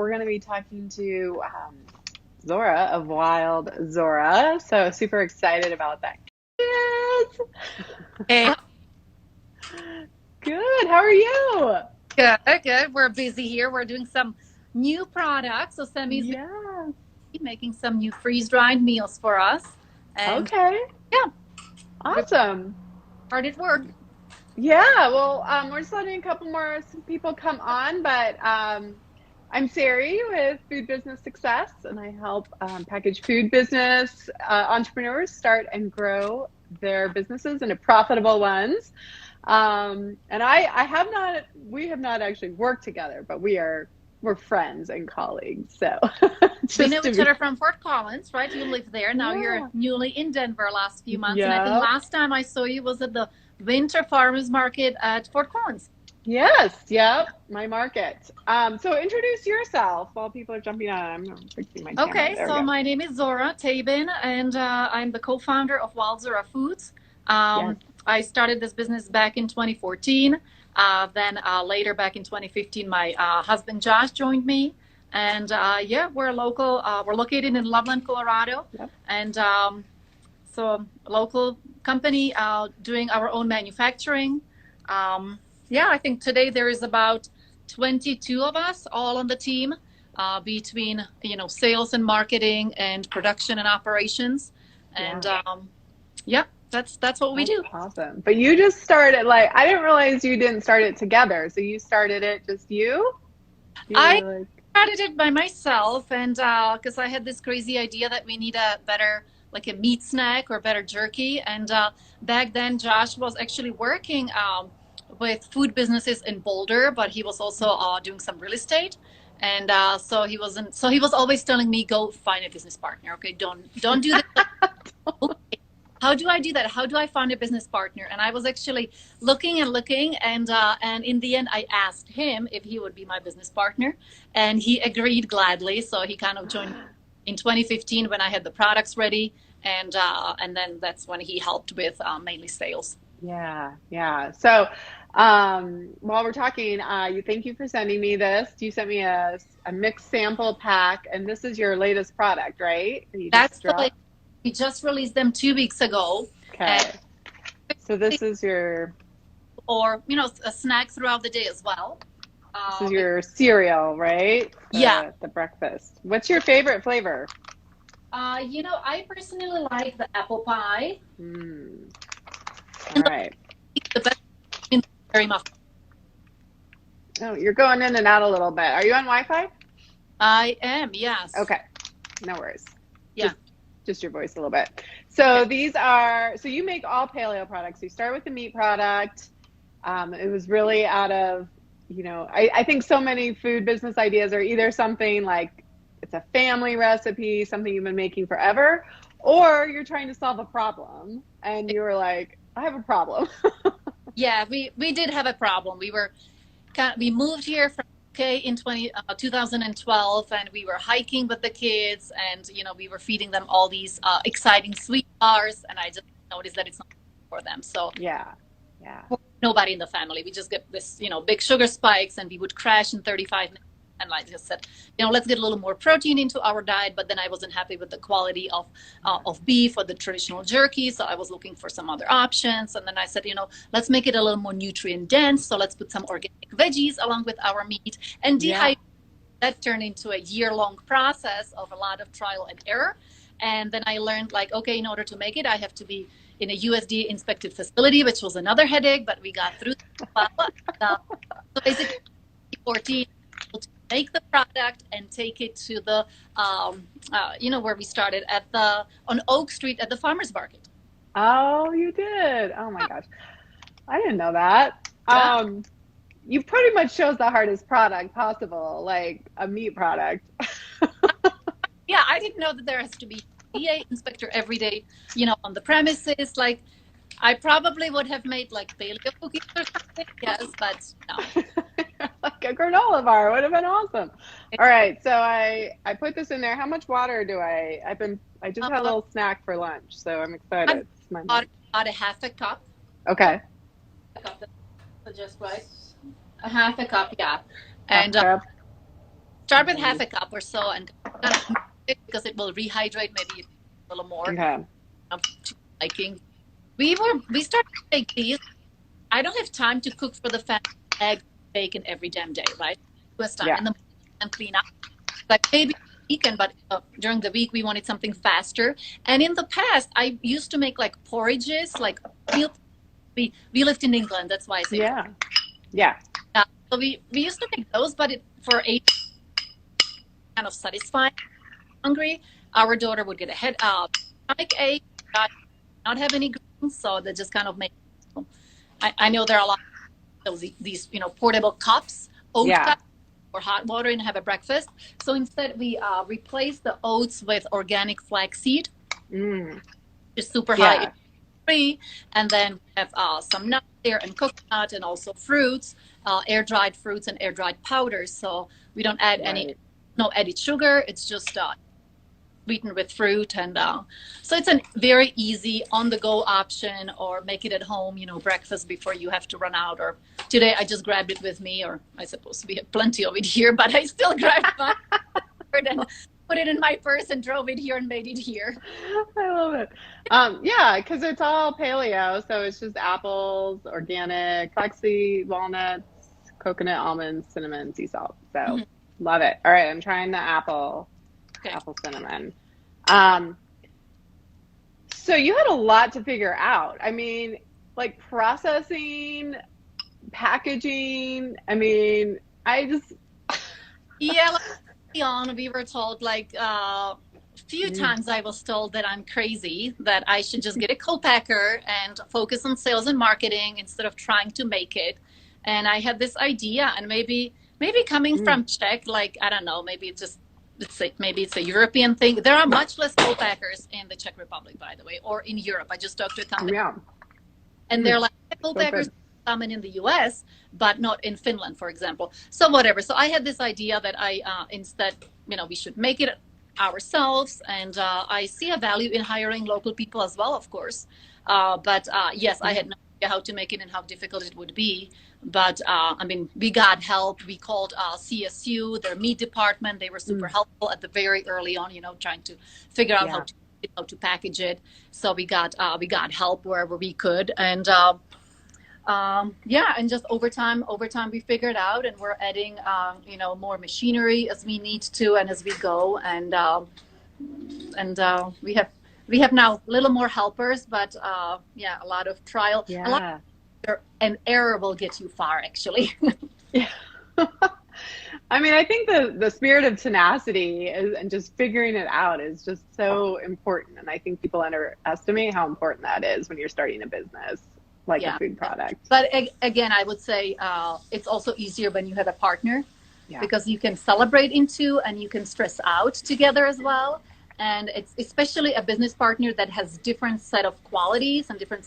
we're going to be talking to Zora of Wild Zora. So super excited about that. Yes. Hey, Good. How are you? good, good. We're busy here. We're doing some new products. So Sammy's Yeah. making some new freeze-dried meals for us. And Okay. yeah, we've Awesome. started work. Yeah. Well, we're just letting a couple more people come on, but I'm Sari with Food Business Success, and I help packaged food business entrepreneurs start and grow their businesses into profitable ones. And we have not actually worked together, but we're friends and colleagues. So We know just to each be, other from Fort Collins, right? You live there. Now you're yeah, newly in Denver last few months. And I think yeah, last time I saw you was at the Winter Farmers Market at Fort Collins. yes, yep, my market. So introduce yourself while people are jumping on. I'm fixing my camera. Okay, There we so go. my name is Zora Tabin, and I'm the co-founder of Wild Zora Foods. Yes. I started this business back in 2014. Then later, back in 2015, my husband Josh joined me, and yeah, we're local. We're located in Loveland, Colorado, Yep. and so a local company doing our own manufacturing. Yeah, I think today there is about 22 of us all on the team between sales and marketing and production and operations, and Yeah. yeah, that's what we That's do. awesome. But you just started, like, I didn't realize you didn't start it together. So you started it just you? You I were like, started it by myself, and because I had this crazy idea that we need a better, like a meat snack or better jerky. And back then, Josh was actually working with food businesses in Boulder, but he was also doing some real estate. And so he wasn't. So he was always telling me, "Go find a business partner. Okay, don't do this." Okay, how do I do that? How do I find a business partner? And I was actually looking and looking, and in the end, I asked him if he would be my business partner, and he agreed gladly. So he kind of joined in 2015 when I had the products ready, and then that's when he helped with mainly sales. yeah, yeah. So, while we're talking, you thank you for sending me this. You sent me a mixed sample pack, and this is your latest product, right? That you just That's the way dropped? we just released them 2 weeks ago, and Okay. So this is your or a snack throughout the day as well. this is With your cereal, right? Yeah. The breakfast. What's your favorite flavor? I personally like the apple pie Hmm. All and right. the best in very much. Oh, you're going in and out a little bit. Are you on Wi-Fi? I am, yes. Okay. No worries. Yeah. Just your voice a little bit. Okay. So so you make all paleo products. You start with the meat product. It was really out of, I think so many food business ideas are either something like it's a family recipe, something you've been making forever, or you're trying to solve a problem and you were like, I have a problem. Yeah, we did have a problem. We moved here from UK in 2012, and we were hiking with the kids, and we were feeding them all these exciting sweet bars, and I just noticed that it's not for them. So Yeah. Yeah. nobody in the family. We just get this, big sugar spikes, and we would crash in 35 minutes. And I just said, let's get a little more protein into our diet. But then I wasn't happy with the quality of beef or the traditional jerky, so I was looking for some other options. And then I said, let's make it a little more nutrient dense. So let's put some organic veggies along with our meat and Yeah. dehydrate. That turned into a year-long process of a lot of trial and error. And then I learned, like, okay, in order to make it, I have to be in a USDA inspected facility, which was another headache, but we got through that. So basically, 14 to make the product and take it to the, where we started on Oak Street at the farmer's market. Oh, you did. Oh my gosh. I didn't know that. Yeah. You pretty much chose the hardest product possible, like a meat product. Yeah, I didn't know that there has to be DA inspector every day, on the premises. Like, I probably would have made like paleo cookies or something. Yes, but no. Like a granola bar would have been awesome. All right, so I put this in there. How much water do I just had a Uh, little snack for lunch, so I'm excited. It's my lunch. about a half a cup. Okay. A cup, that's just right. A half a cup, yeah. Half And cup. Start with half Nice. a cup or so and kind of mix it because it will rehydrate maybe a little more Okay. to liking. We started to make these. I don't have time to cook for the family eggs, bacon every damn day, right? Was time Yeah. in the morning and clean up. Like maybe weekend, but during the week we wanted something faster. And in the past, I used to make like porridges, like meal. We lived in England, that's why I say Yeah. Yeah. so we used to make those, but for eight kind of satisfying. Hungry, our daughter would get a head stomach ache, not have any greens, so they just kind of make. I know there are a lot of these portable cups, oat Yeah. cups or hot water and have a breakfast. So instead, we replace the oats with organic flaxseed, Mm. just super high Yeah. free, and then we have some nuts there and coconut and also fruits, air dried fruits and air dried powders. So we don't add Right. no added sugar. It's just sweetened with fruit, and so it's a very easy on the go option, or make it at home, breakfast before you have to run out. Or today I just grabbed it with me, or I suppose we have plenty of it here, but I still grabbed mine and put it in my purse and drove it here and made it here. I love it. Yeah, because it's all paleo, so it's just apples, organic, flaxseed, walnuts, coconut, almonds, cinnamon, sea salt. So Mhm. love it. All right, I'm trying the Okay. apple cinnamon. Um, so you had a lot to figure out. I mean, like processing, packaging. I mean, I just Yeah, like early on, we were told like a few Mm, times I was told that I'm crazy, that I should just get a co-packer and focus on sales and marketing instead of trying to make it. And I had this idea, and maybe coming mm, from Czech, like I don't know, maybe maybe it's a European thing. There are much less co-packers in the Czech Republic, by the way, or in Europe. I just talked to a company yeah. and Mm, they're like so co-packers good. common in the US, but not in Finland, for example. So whatever. So I had this idea that I instead, we should make it ourselves, and I see a value in hiring local people as well, of course. But yes, I Mm, had no idea how to make it and how difficult it would be. But I mean, we got help. We called CSU, their meat department. They were super mm, helpful at the very early on, trying to figure out yeah. how to package it. So we got help wherever we could, and yeah, and just over time we figured out, and we're adding more machinery as we need to and as we go, and we have now a little more helpers, but yeah, a lot of trial, a lot Yeah. of and error will get you far, actually. Yeah. I mean, I think the spirit of tenacity and just figuring it out is just so important. And I think people underestimate how important that is when you're starting a business like a Yeah, food product. but again, I would say it's also easier when you have a partner, Yeah. because you can celebrate into and you can stress out together as well. And it's especially a business partner that has different set of qualities and different,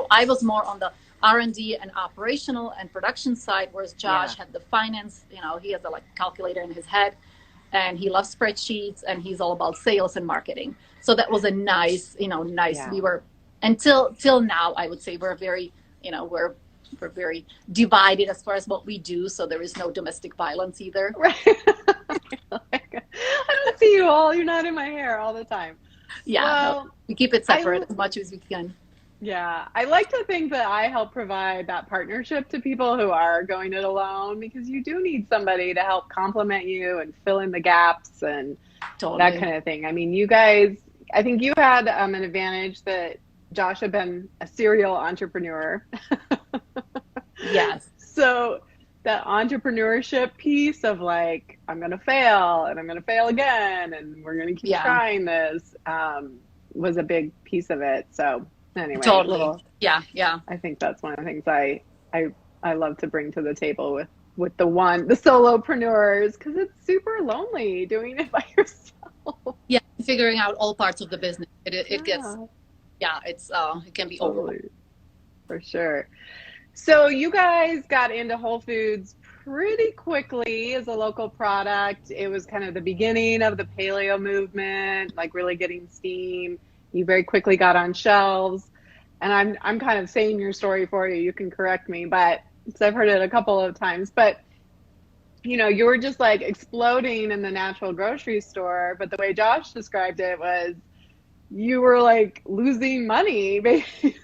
I was more on the R&D and operational and production side, whereas Yeah. Josh had the finance. He has a like calculator in his head, and he loves spreadsheets, and he's all about sales and marketing. So that was a nice. Yeah. We were until till now, I would say we're very, we're very divided as far as what we do. So there is no domestic violence either. Right. Like, I don't see you all. You're not in my hair all the time. Yeah, no, Well, we keep it I separate as much as we can. Yeah, I like to think that I help provide that partnership to people who are going it alone, because you do need somebody to help complement you and fill in the gaps and that Totally. kind of thing. I mean, you guys, I think you had an advantage that Josh had been a serial entrepreneur. Yes. So that entrepreneurship piece of like, I'm going to fail and I'm going to fail again and we're going to keep Yeah. trying this, was a big piece of it. So anyway, Totally. little Yeah. Yeah. I think that's one of the things I I love to bring to the table with the solopreneurs, because it's super lonely doing it by yourself. Yeah. Figuring out all parts of the business. It gets, Yeah, yeah, it can be overwhelming. totally, for sure. So you guys got into Whole Foods pretty quickly as a local product. It was kind of the beginning of the paleo movement, like really getting steam. You very quickly got on shelves. And I'm kind of saying your story for you. You can correct me, but because I've heard it a couple of times. But you were just like exploding in the natural grocery store, but the way Josh described it was you were like losing money basically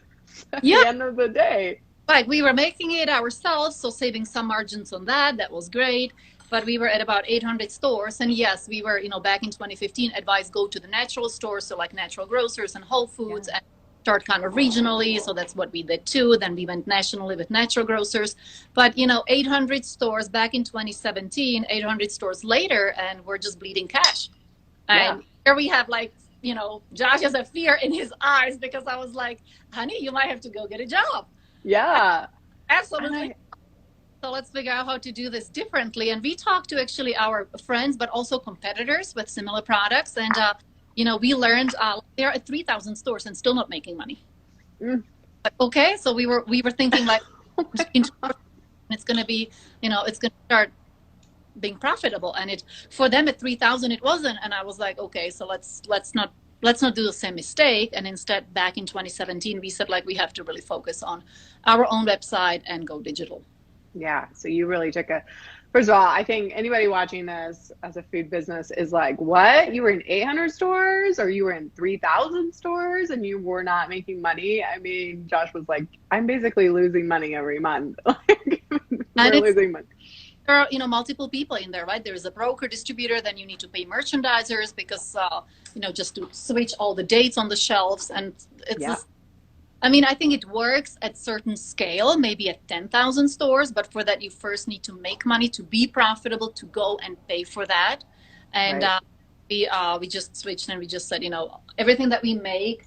at Yeah, the end of the day. like we were making it ourselves, so saving some margins on that. That was great. But we were at about 800 stores. And yes, we were, back in 2015, advised go to the natural stores, so like natural grocers and Whole Yeah. Foods, and start kind of regionally. So that's what we did too. Then we went nationally with natural grocers. But, 800 stores back in 2017, 800 stores later, and we're just bleeding cash. Yeah. And here we have like, Josh has a fear in his eyes because I was like, honey, you might have to go get a job. Yeah. Absolutely. So let's figure out how to do this differently. And we talked to actually our friends, but also competitors with similar products. And, we learned they're at 3,000 stores and still not making money. Mm. But, okay. So we were thinking like, it's going to be, it's going to start being profitable. And for them at 3,000, it wasn't. And I was like, okay, so let's not do the same mistake. And instead, back in 2017, we said like we have to really focus on our own website and go digital. Yeah. So you really took first of all, I think anybody watching this as a food business is like, what? You were in 800 stores or you were in 3,000 stores and you were not making money? I mean, Josh was like, I'm basically losing money every month. We're losing money. There are, multiple people in there, right? There's a broker distributor, then you need to pay merchandisers because, just to switch all the dates on the shelves. And I think it works at certain scale, maybe at 10,000 stores, but for that, you first need to make money to be profitable, to go and pay for that. And right. We just switched and we just said, everything that we make,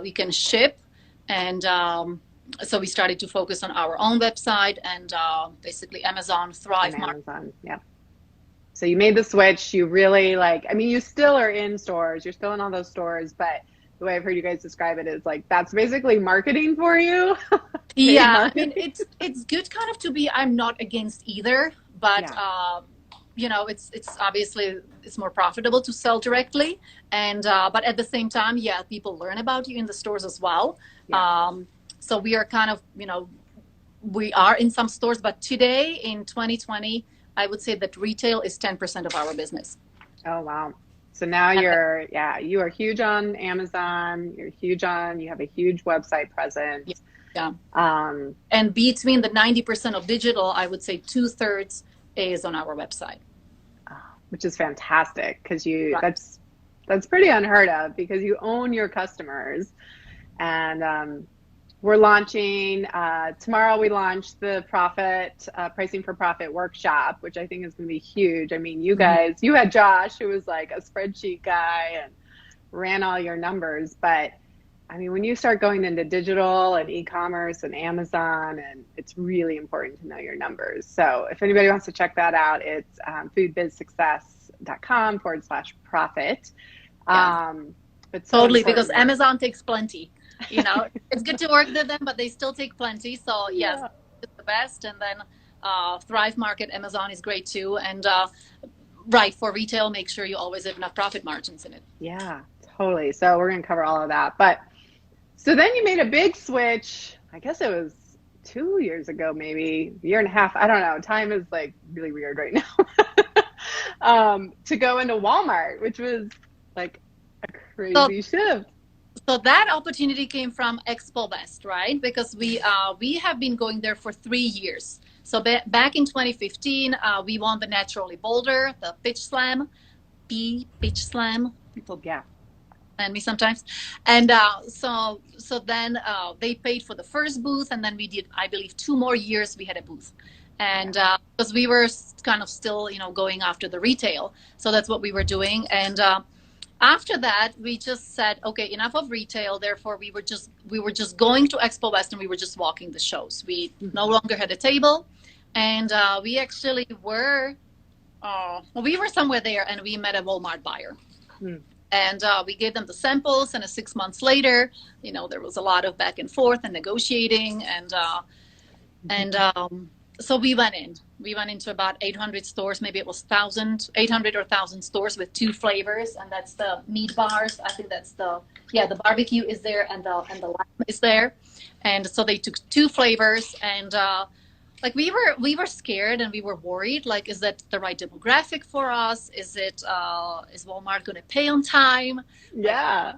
we can ship. And so we started to focus on our own website and basically Amazon, Thrive Market. Amazon, yeah. So you made the switch. You really you still are in stores. You're still in all those stores, but the way I've heard you guys describe it is like that's basically marketing for you. Yeah, it's good kind of to be. I'm not against either, but it's obviously it's more profitable to sell directly, and but at the same time, people learn about you in the stores as well. Yeah. So we are kind of, we are in some stores, but today in 2020, I would say that retail is 10% of our business. Oh, wow. So now you are huge on Amazon. You have a huge website presence. Yeah. And between the 90% of digital, I would say 2/3 is on our website. Which is fantastic because that's pretty unheard of because you own your customers. And we're launching tomorrow. We launch the pricing for profit workshop, which I think is going to be huge. I mean, you guys, you had Josh, who was like a spreadsheet guy and ran all your numbers. But I mean, when you start going into digital and e-commerce and Amazon, and it's really important to know your numbers. So if anybody wants to check that out, it's foodbizsuccess.com/profit. But totally, because Amazon takes plenty. It's good to work with them, but they still take plenty. So yes, it's the best. And then Thrive Market, Amazon is great too. And right, for retail, make sure you always have enough profit margins in it. Yeah, totally. So we're going to cover all of that. But so then you made a big switch. I guess it was 2 years ago, maybe a year and a half. I don't know. Time is like really weird right now. To go into Walmart, which was like a crazy shift. So that opportunity came from Expo West, right? Because we have been going there for 3 years. So back in 2015, we won the Naturally Bolder, the Pitch Slam. People and me sometimes. And so then they paid for the first booth, and then we did, I believe, 2 more years we had a booth. And because we were kind of still, going after the retail. So that's what we were doing. And after that, we just said, okay, enough of retail. Therefore, we were just going to Expo West and we were just walking the shows. We no longer had a table, and we actually were somewhere there, and we met a Walmart buyer, and we gave them the samples. And 6 months later, there was a lot of back and forth and negotiating, and so we went in. We went into about 800 stores, maybe it was 800 or 1,000 stores with 2 flavors, and that's the meat bars. I think that's the barbecue is there, and the lamb is there. And so they took 2 flavors, and like we were scared and we were worried, like, is that the right demographic for us? Is Walmart going to pay on time? Like Yeah.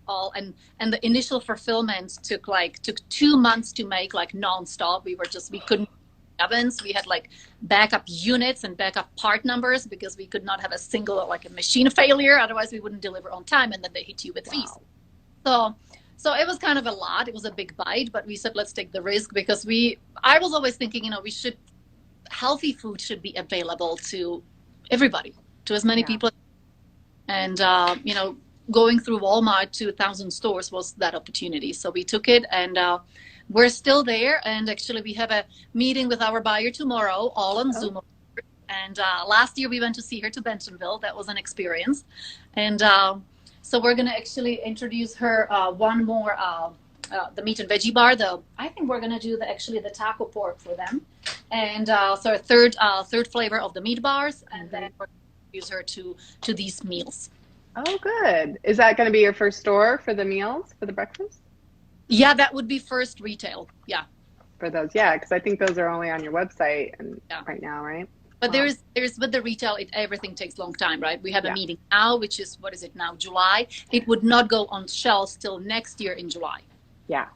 all, and the initial fulfillment took 2 months to make, like nonstop. We couldn't ovens. We had like backup units and backup part numbers because we could not have a single, like a machine failure. Otherwise we wouldn't deliver on time, and then they hit you with fees. Wow. So it was kind of a lot. It was a big bite, but we said, let's take the risk because I was always thinking, healthy food should be available to everybody, to as many people. And, going through Walmart to 1,000 stores was that opportunity. So we took it, and we're still there. And actually we have a meeting with our buyer tomorrow, all on Zoom. And last year we went to see her to Bentonville. That was an experience. And so we're going to actually introduce her one more, the meat and veggie bar. I think we're going to do the taco pork for them. And so a third flavor of the meat bars. And then we're going to introduce her to these meals. Oh, good. Is that going to be your first store for the meals, for the breakfast? Yeah, that would be first retail. Yeah. For those, yeah, because I think those are only on your website right now, right? But there's with the retail, everything takes a long time, right? We have a meeting now, which is, what is it now, July? It would not go on shelves till next year in July. Yeah.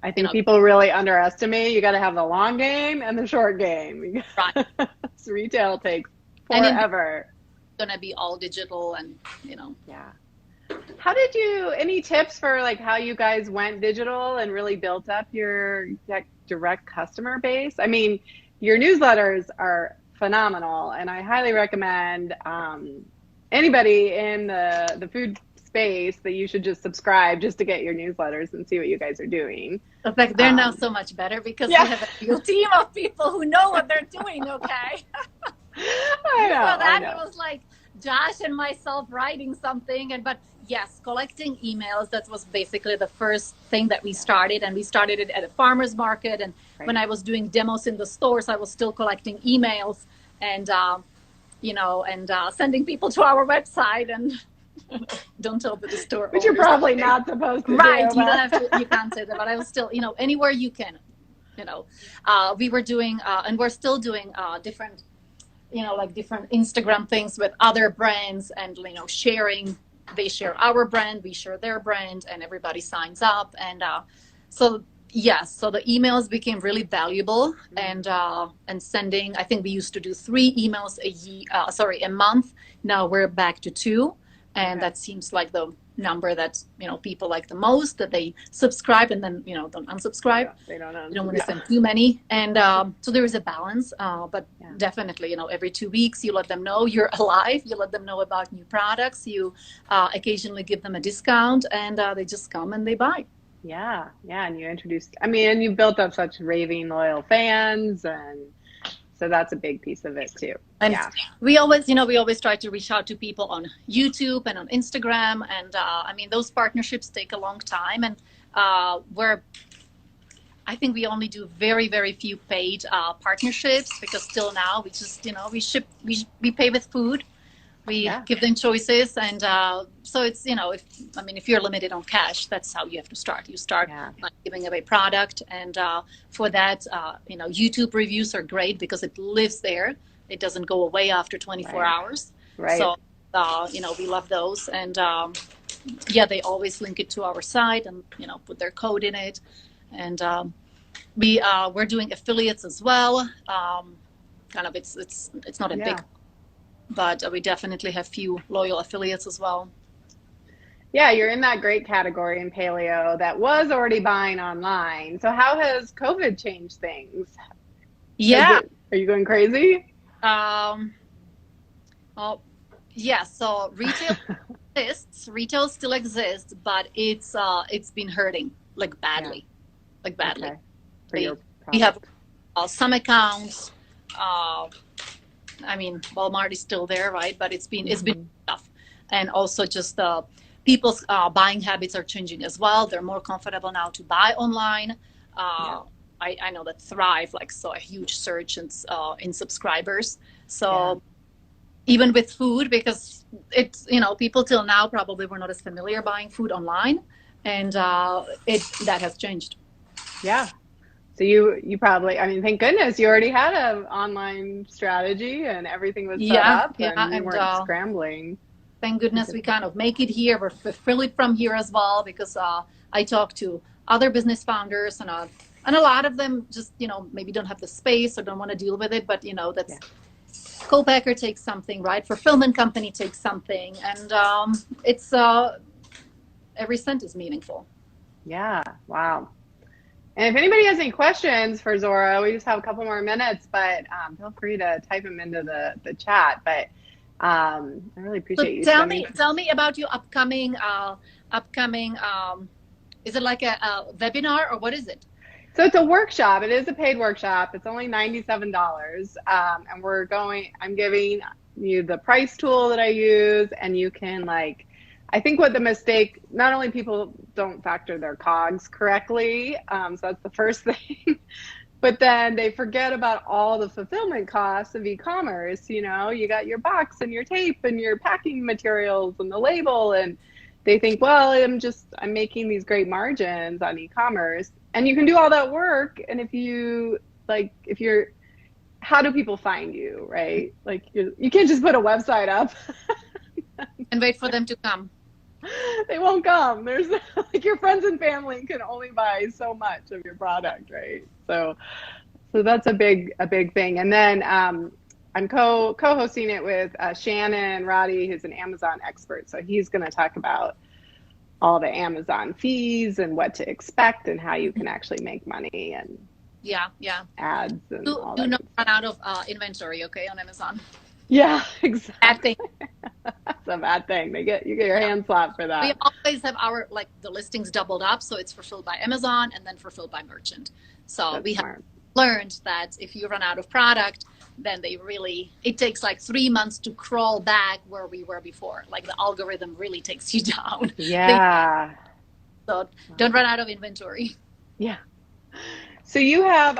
I think people really underestimate. You got to have the long game and the short game. Right. Retail takes forever. Going to be all digital and, Yeah. How did any tips for like how you guys went digital and really built up your direct customer base? I mean, your newsletters are phenomenal, and I highly recommend anybody in the food space that you should just subscribe just to get your newsletters and see what you guys are doing. In fact, they're now so much better because we have a real team of people who know what they're doing, okay? I know. It was like Josh and myself writing something, but yes, collecting emails, that was basically the first thing that we started, and we started it at a farmer's market, and when I was doing demos in the stores, I was still collecting emails and sending people to our website, and don't tell the store. But you're probably not supposed to. Right, you don't have to, you can't say that, but I was still, anywhere you can, we were doing, and we're still doing different different Instagram things with other brands, and sharing. They share our brand, we share their brand, and everybody signs up. And so the emails became really valuable, and sending. I think we used to do 3 emails a month. Now we're back to 2, and that seems like the number that people like the most, that they subscribe and then don't unsubscribe. They don't want to send too many, and so there is a balance, but definitely every 2 weeks you let them know you're alive, you let them know about new products, you occasionally give them a discount, and they just come and they buy. And you introduced, and you built up such raving loyal fans, and so that's a big piece of it too. And we always try to reach out to people on YouTube and on Instagram. And those partnerships take a long time. And I think we only do very, very few paid partnerships, because still now we just, we pay with food. We give them choices. And so it's, if you're limited on cash, that's how you have to start. You start by giving away product. And for that, YouTube reviews are great because it lives there. It doesn't go away after 24 hours. Right. So, we love those. And they always link it to our site and, put their code in it. And we're doing affiliates as well. It's not a big, but we definitely have few loyal affiliates as well. Yeah, you're in that great category in paleo that was already buying online. So how has COVID changed things? Yeah. Are you going crazy? So retail exists. Retail still exists, but it's been hurting badly. Okay. We have some accounts. Walmart is still there, right? But it's been tough, and also just people's buying habits are changing as well. They're more comfortable now to buy online. I know that Thrive saw a huge surge in subscribers. So even with food, because it's people till now probably were not as familiar buying food online, and that has changed. Yeah. So you probably, I mean, thank goodness you already had an online strategy and everything was set Yeah, up yeah, and you and weren't scrambling. thank goodness we kind of make it here. We fulfill it from here as well because I talk to other business founders and a lot of them just maybe don't have the space or don't want to deal with it. But Yeah. that's co-packer takes something, right? Fulfillment company takes something, and it's every cent is meaningful. Yeah. Wow. And if anybody has any questions for Zora, we just have a couple more minutes, but feel free to type them into the chat. But I really So appreciate you tell spending. me, about your upcoming. Is it like a webinar or what is it? So it's a workshop. It is a paid workshop. It's only $97. And I'm giving you the price tool that I use, and you can I think what the mistake, not only people don't factor their COGS correctly, so that's the first thing, but then they forget about all the fulfillment costs of e-commerce. You got your box and your tape and your packing materials and the label, and they think, well, I'm making these great margins on e-commerce, and you can do all that work. And if you're, how do people find you, right? You can't just put a website up and wait for them to come. They won't come. There's your friends and family can only buy so much of your product, right? So that's a big thing. And then I'm co-hosting it with Shannon Roddy, who's an Amazon expert. So he's going to talk about all the Amazon fees and what to expect and how you can actually make money and ads and all that. Do not run out of inventory, okay, on Amazon. Yeah, exactly. Bad thing. That's a bad thing. You get your hand slapped for that. We always have our the listings doubled up, so it's fulfilled by Amazon and then fulfilled by merchant. So That's we smart. have learned that if you run out of product, then it takes 3 months to crawl back where we were before. The algorithm really takes you down. Yeah. So don't run out of inventory. Yeah. So you have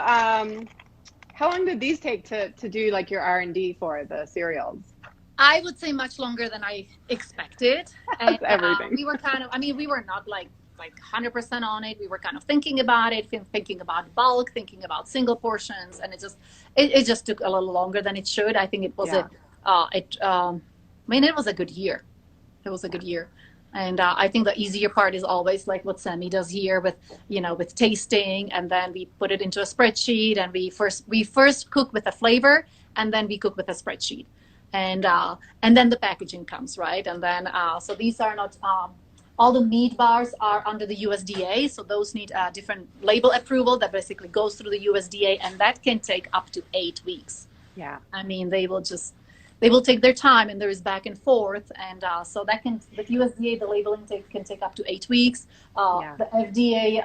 how long did these take to do your R&D for the cereals? I would say much longer than I expected. That's everything. We were we were not 100% on it. We were kind of thinking about it, thinking about bulk, thinking about single portions, and it just took a little longer than it should. I think it was it was a good year. It was a good year. And I think the easier part is always what Sammy does here with tasting, and then we put it into a spreadsheet, and we first cook with a flavor, and then we cook with a spreadsheet, and then the packaging comes, right? And then so these are not all the meat bars are under the USDA, so those need a different label approval that basically goes through the USDA, and that can take up to 8 weeks. Yeah, I mean they will take their time, and there is back and forth, and so with USDA the labeling can take up to 8 weeks. The FDA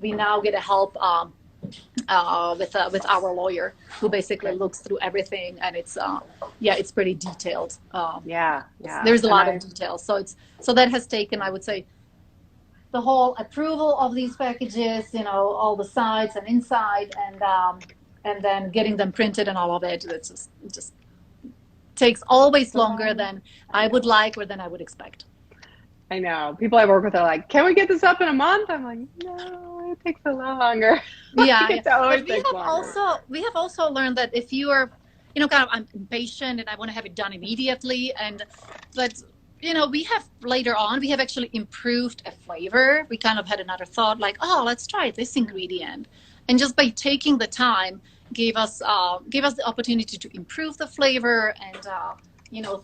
we now get a help with our lawyer, who basically looks through everything, and it's pretty detailed. There's a lot of details, so that has taken, I would say, the whole approval of these packages, all the sides and inside, and then getting them printed and all of it. It just takes always longer than I would like or than I would expect. I know. People I work with are like, can we get this up in a month? I'm like, no, it takes a lot longer. Yeah. We have also learned that if you are, I'm impatient and I want to have it done immediately, but we have later on, we have actually improved a flavor. We kind of had another thought let's try this ingredient. And just by taking the time, gave us the opportunity to improve the flavor and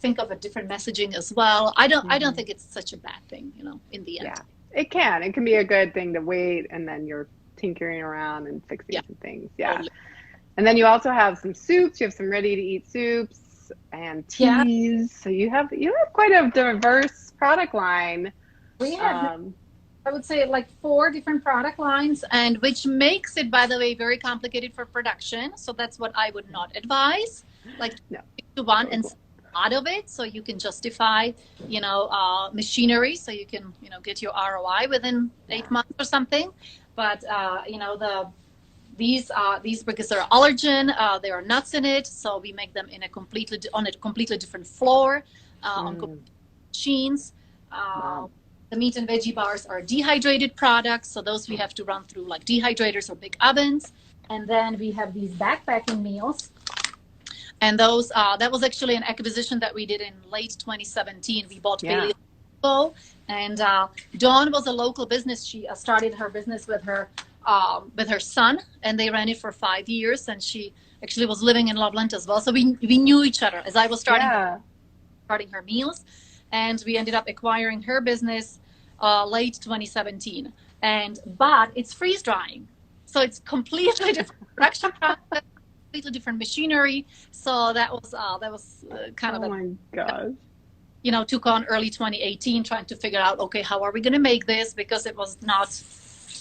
think of a different messaging as well. I don't think it's such a bad thing, in the end. Yeah, it can be a good thing to wait, and then you're tinkering around and fixing some things. Yeah. Totally. And then you also have some soups. You have some ready to eat soups and teas. Yeah. So you have quite a diverse product line. We have I would say 4 different product lines, and which makes it, by the way, very complicated for production. So that's what I would not advise. To one and out of it, so you can justify, machinery, so you can, get your ROI within 8 months or something. But these because they're allergen, there are nuts in it, so we make them on a completely different floor, on machines. The meat and veggie bars are dehydrated products. So those we have to run through like dehydrators or big ovens. And then we have these backpacking meals. And those, that was actually an acquisition that we did in late 2017. We bought paleo. And Dawn was a local business. She started her business with her son, and they ran it for 5 years. And she actually was living in Loveland as well. So we knew each other as I was starting her meals. And we ended up acquiring her business late 2017. But it's freeze drying. So it's completely different production process, completely different machinery. So that was kind of my gosh. You know, took on early 2018 trying to figure out, okay, how are we going to make this? Because it was not,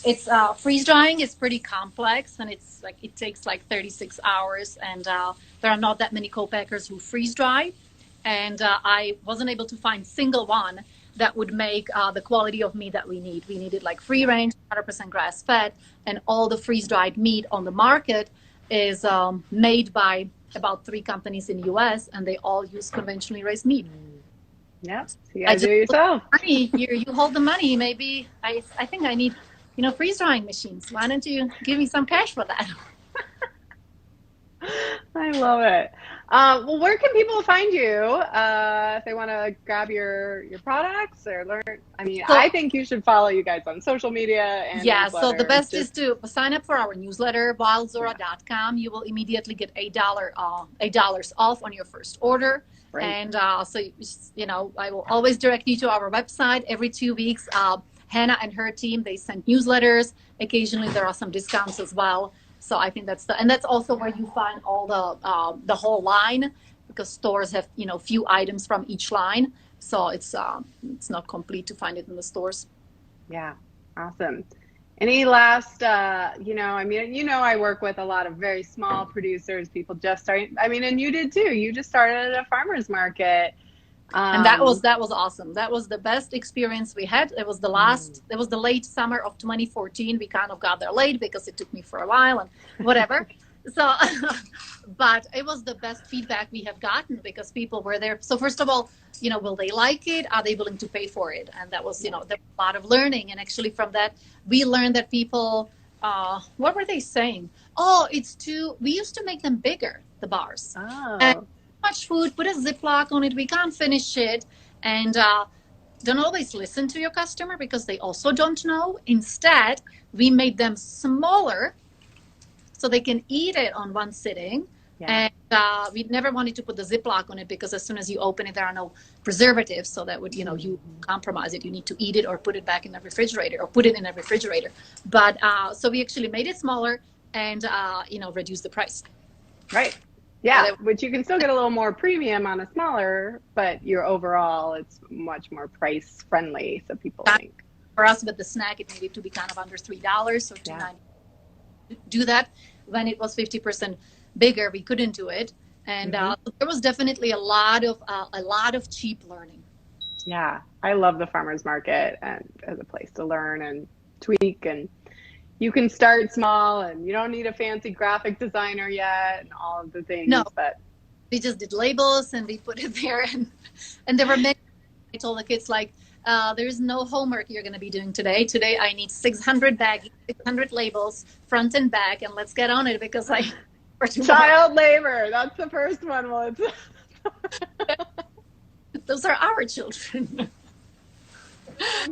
it's freeze drying is pretty complex, and it's like, it takes like 36 hours, and there are not that many co-packers who freeze dry. And I wasn't able to find single one that would make the quality of meat that we need. We needed like free range, 100% grass fed, and all the freeze dried meat on the market is made by about 3 companies in the US, and they all use conventionally raised meat. Yeah, so you gotta do it yourself. You hold the money. Maybe I think I need, you know, freeze drying machines. Why don't you give me some cash for that? I love it. Well, where can people find you if they want to grab your products or learn? I mean, I think you should follow you guys on social media. And so the best is to sign up for our newsletter, wildzora.com. You will immediately get $8 off on your first order. Right. And so, you know, I will always direct you to our website every 2 weeks. Hannah and her team, they send newsletters. Occasionally there are some discounts as well. So I think that's also where you find all the whole line, because stores have, you know, few items from each line. So it's not complete to find it in the stores. Yeah. Awesome. Any last, you know, I mean, you know, I work with a lot of very small producers, people just starting. I mean, and you did too. You just started at a farmer's market. And that was awesome. That was the best experience we had. It was the late summer of 2014. We kind of got there late because it took me for a while and whatever. So, but it was the best feedback we have gotten because people were there. So first of all, you know, will they like it? Are they willing to pay for it? And that was, you know, there was a lot of learning. And actually from that, we learned that people, what were they saying? Oh, we used to make them bigger, the bars. Oh. And much food, put a Ziploc on it, we can't finish it. And don't always listen to your customer because they also don't know. Instead, we made them smaller so they can eat it on one sitting. Yeah. And we never wanted to put the Ziploc on it because as soon as you open it, there are no preservatives. So that would, you know, you compromise it. You need to eat it or put it back in the refrigerator or put it in a refrigerator. But so we actually made it smaller and, you know, reduced the price. Right. Yeah, which you can still get a little more premium on a smaller, but your overall, it's much more price friendly. So people think. For us with the snack, it needed to be kind of under $3, so $2.90. Do that. When it was 50% bigger, we couldn't do it, and there was definitely a lot of cheap learning. Yeah, I love the farmers market and as a place to learn and tweak, and you can start small, and you don't need a fancy graphic designer yet, and all of the things. No, but we just did labels and we put it there, and there were many. I told the kids like, there's no homework you're going to be doing today. Today I need 600 baggies, 600 labels, front and back, and let's get on it because child labor. That's the first one. Well, those are our children.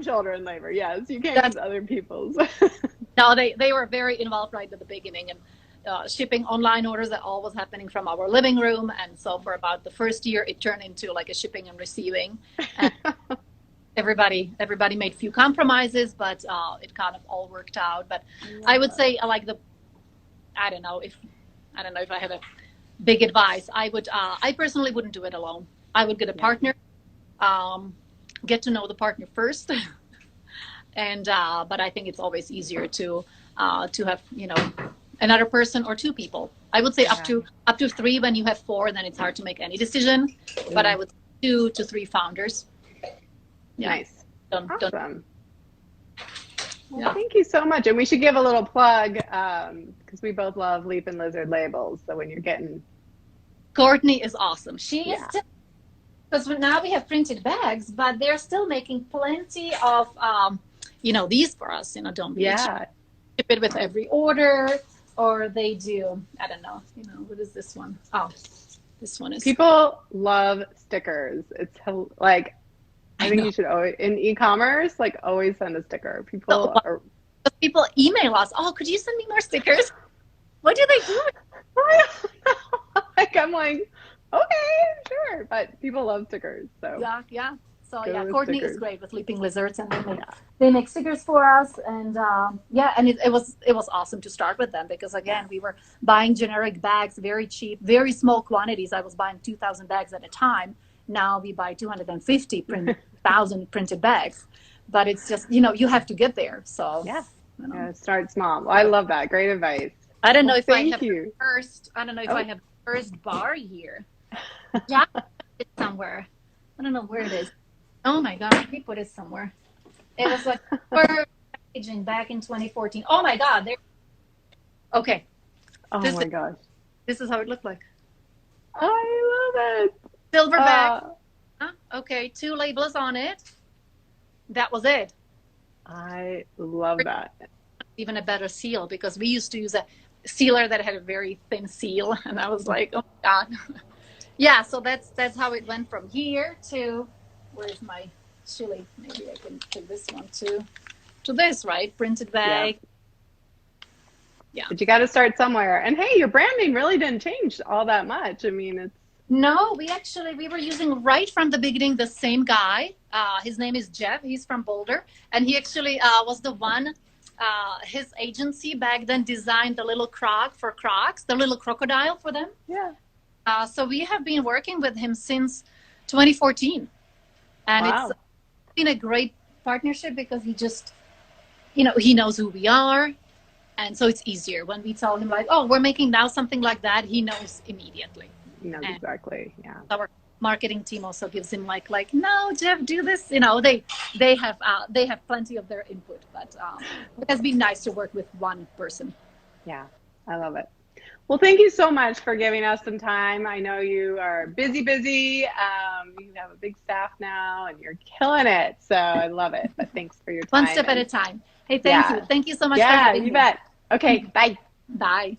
Children labor. Yes, you can't use other people's. No, they were very involved right at the beginning, and shipping online orders, that all was happening from our living room. And so for about the first year, it turned into like a shipping and receiving. And everybody made few compromises, but it kind of all worked out. But I would say I don't know if I have a big advice. I personally wouldn't do it alone. I would get a partner, get to know the partner first. And but I think it's always easier to have, you know, another person or 2 people. I would say up to 3. When you have 4, then it's hard to make any decision. But I would 2 to 3 founders. Yeah. Nice. Awesome. Well, Yeah. Thank you so much. And we should give a little plug because we both love Leap and Lizard labels. So when you're getting, Courtney is awesome. She is because now we have printed bags, but they're still making plenty of, these for us. Don't be Yeah. ship it with every order, or they do. I don't know. What is this one? Oh, this one is. People love stickers. It's like, I think you should always, in e-commerce, like always send a sticker. People email us. Oh, could you send me more stickers? What do they do? I'm like, okay, sure. But people love stickers. So yeah. So Courtney stickers. is great with Leaping Lizards, and they make stickers for us, and and it was awesome to start with them, because again, we were buying generic bags, very cheap, very small quantities. I was buying 2,000 bags at a time. Now we buy 250,000 printed bags, but it's just you have to get there. So start small. Well, I love that. Great advice. I don't know if I have the first bar here. Yeah, it's somewhere. I don't know where it is. Oh my God, we put it somewhere. It was like packaging back in 2014. Oh my God. Okay. Oh my gosh. This is how it looked like. I love it. Silver bag. Okay, 2 labels on it. That was it. I love that. Even a better seal, because we used to use a sealer that had a very thin seal, and I was like, oh my God. Yeah, so that's how it went from here to, where's my chili? Maybe I can take this one to this, right? Printed bag. Yeah. But you got to start somewhere. And hey, your branding really didn't change all that much. I mean, it's. No, we were using right from the beginning the same guy. His name is Jeff. He's from Boulder, and he actually was the one. His agency back then designed the little croc for Crocs, the little crocodile for them. Yeah. So we have been working with him since 2014, and It's been a great partnership, because he just, he knows who we are, and so it's easier when we tell him like, oh, we're making now something like that. He knows immediately. He knows exactly. Yeah. Our marketing team also gives him like, no, Jeff, do this. They have plenty of their input, but it has been nice to work with one person. Yeah, I love it. Well, thank you so much for giving us some time. I know you are busy. You have a big staff now, and you're killing it. So I love it. But thanks for your time. One step at a time. Hey, thank you. Thank you so much for having me. Yeah, you bet. Okay, bye. Bye.